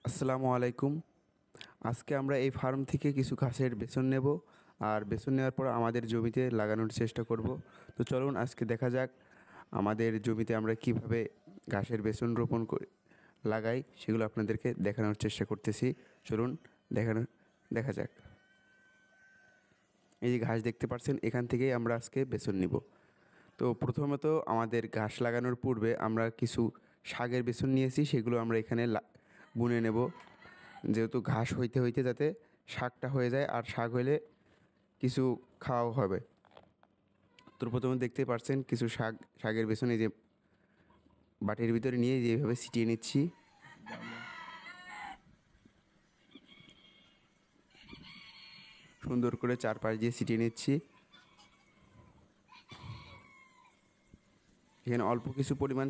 আসসালামু আলাইকুম। আজকে আমরা এই ফার্ম থেকে কিছু ঘাসের বেসন নেব আর বেসন নেওয়ার পর আমাদের জমিতে লাগানোর চেষ্টা করব। তো চলুন আজকে দেখা যাক আমাদের জমিতে আমরা কিভাবে ঘাসের বেসন রোপণ করে লাগাই সেগুলো আপনাদেরকে দেখানোর চেষ্টা করতেছি। চলুন দেখা যাক। এই যে ঘাস দেখতে পাচ্ছেন, এখান থেকেই আমরা আজকে বেসন নিব। তো প্রথমত আমাদের ঘাস লাগানোর পূর্বে আমরা কিছু শাকের বেসন নিয়েছি, সেগুলো আমরা এখানে বুনে নেব, যেহেতু ঘাস হইতে হইতে যাতে শাকটা হয়ে যায়, আর শাক হইলে কিছু খাওয়াও হবে। তো প্রথমে দেখতেই পাচ্ছেন কিছু শাকের বেসন এই যে বাটির ভিতরে নিয়ে যেভাবে ছিটিয়ে নিচ্ছি। সুন্দর করে চারপাশ দিয়ে ছিটিয়ে নিচ্ছি। এখানে অল্প কিছু পরিমাণ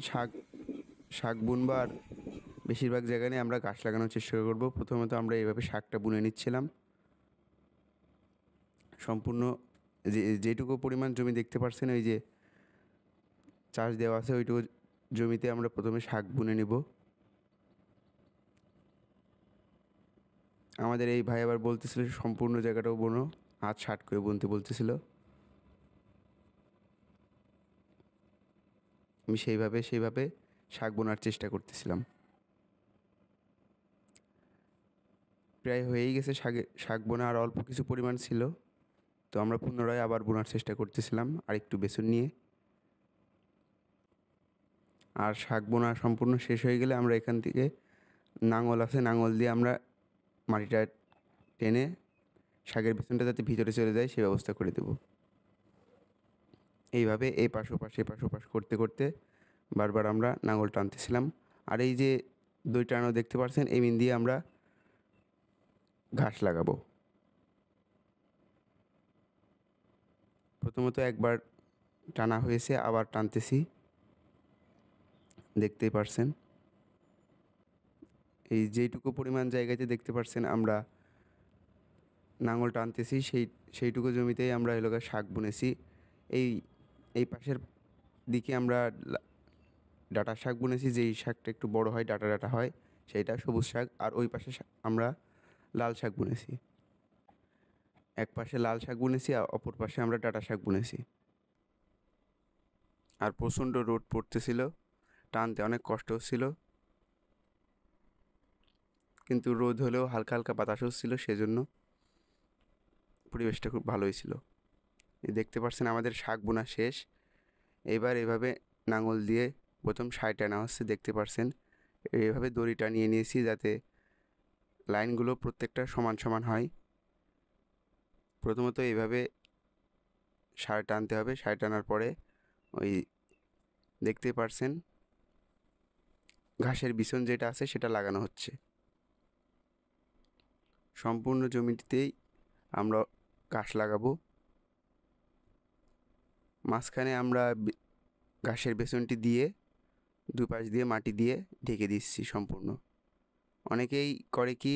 শাক বুনবার, বেশিরভাগ জায়গায় নিয়ে আমরা গাছ লাগানোর চেষ্টা করব। প্রথমত আমরা এইভাবে শাকটা বুনে নিচ্ছিলাম। সম্পূর্ণ যেটুকু পরিমাণ জমি দেখতে পাচ্ছেন ওই যে চাষ দেওয়া আছে, ওইটুকু জমিতে আমরা প্রথমে শাক বুনে নেব। আমাদের এই ভাই আবার বলতেছিল সম্পূর্ণ জায়গাটাও বুনো, হাত শার্ট করে বুনতে বলতেছিল। আমি সেইভাবে শাক বোনার চেষ্টা করতেছিলাম। প্রায় হয়েই গেছে শাক বোনা, আর অল্প কিছু পরিমাণ ছিল। তো আমরা পুনরায় আবার বোনার চেষ্টা করতেছিলাম আর একটু বেসন নিয়ে। আর শাক বোনা সম্পূর্ণ শেষ হয়ে গেলে আমরা এখান থেকে নাঙল আছে, নাঙল দিয়ে আমরা মাটিটা টেনে শাকের বেসনটা যাতে ভিতরে চলে যায় সে ব্যবস্থা করে দেব। এইভাবে এই পাশ ওপাশ করতে করতে বারবার আমরা নাঙল টানতেছিলাম। আর এই যে দই টানানো দেখতে পাচ্ছেন, এই মিন দিয়ে আমরা ঘাস লাগাবো। প্রথমত একবার টানা হয়েছে, আবার টানতেছি, দেখতেই পারছেন। এই যেইটুকু পরিমাণ জায়গাতে দেখতে পারছেন আমরা নাঙল টানতেছি, সেইটুকু জমিতেই আমরা এলাকা শাক বুনেছি। এই এই পাশের দিকে আমরা ডাঁটা শাক বুনেছি, যেই শাকটা একটু বড় হয়, ডাঁটা ডাঁটা হয়, সেইটা সবুজ শাক। আর ওই পাশে আমরা লাল শাক বুনেছি। এক পাশে লাল শাক বুনেছি আর অপর পাশে আমরা ডাঁটা শাক বুনেছি। আর প্রচণ্ড রোদ পড়তেছিল, টানতে অনেক কষ্ট হচ্ছিল, কিন্তু রোদ হলেও হালকা হালকা বাতাস হচ্ছিল, সেজন্য পরিবেশটা খুব ভালোই ছিল। দেখতে পাচ্ছেন আমাদের শাক বোনা শেষ। এবার এভাবে নাঙল দিয়ে প্রথম সাই টানা হচ্ছে, দেখতে পাচ্ছেন। এইভাবে দড়ি টানিয়ে নিয়েছি যাতে লাইনগুলো প্রত্যেকটা সমান সমান হয়। প্রথমত এইভাবে সার টানতে হবে, সার টানার পরে ওই দেখতে পাচ্ছেন ঘাসের বিছন যেটা আছে সেটা লাগানো হচ্ছে। সম্পূর্ণ জমিটিতেই আমরা ঘাস লাগাবো। মাঝখানে আমরা ঘাসের বেসনটি দিয়ে দুপাশ দিয়ে মাটি দিয়ে ঢেকে দিচ্ছি সম্পূর্ণ। অনেকেই করে কি,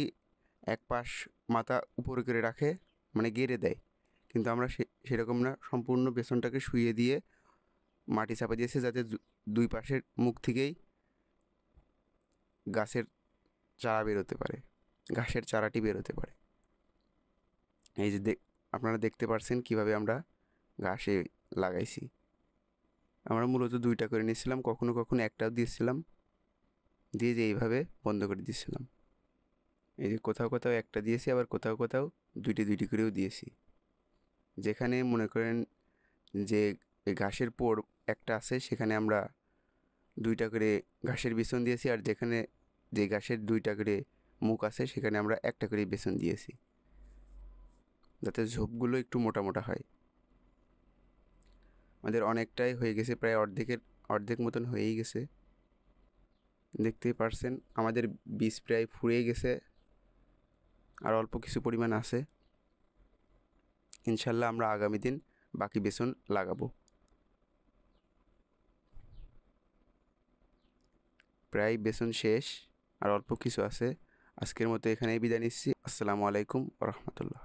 এক পাশ মাথা উপরে করে রাখে, মানে গেড়ে দেয়, কিন্তু আমরা সেরকম না, সম্পূর্ণ বেসনটাকে শুইয়ে দিয়ে মাটি চাপা দিয়েছে যাতে দুই পাশের মুখ থেকেই গাছের চারা বেরোতে পারে, ঘাসের চারাটি বেরোতে পারে। এই যে আপনারা দেখতে পাচ্ছেন কিভাবে আমরা ঘাসে লাগাইছি। আমরা মূলত দুইটা করে নিয়েছিলাম, কখনো কখনো একটাও দিয়েছিলাম, দিয়ে যে এইভাবে বন্ধ করে দিয়েছিলাম। এই যে কোথাও কোথাও একটা দিয়েছি, আবার কোথাও কোথাও দুইটি করেও দিয়েছি। যেখানে মনে করেন যে ঘাসের পোড় একটা আছে, সেখানে আমরা দুইটা করে ঘাসের বেসন দিয়েছি, আর যেখানে যে ঘাসের দুইটা করে মুখ আছে সেখানে আমরা একটা করে বেসন দিয়েছি, যাতে ঝোপগুলো একটু মোটা মোটা হয়। আমাদের অনেকটাই হয়ে গেছে, প্রায় অর্ধেক মতন হয়েই গেছে। দেখতেই পারছেন আমাদের বীজ প্রায় ফুরিয়ে গেছে, আর অল্প কিছু পরিমাণ আছে। ইনশাল্লাহ আমরা আগামী দিন বাকি বেসন লাগাবো। প্রায় বেসন শেষ, আর অল্প কিছু আছে। আজকের মতো এখানেই বিদায় নিচ্ছি। আসসালামু আলাইকুম ওয়া রাহমাতুল্লাহ।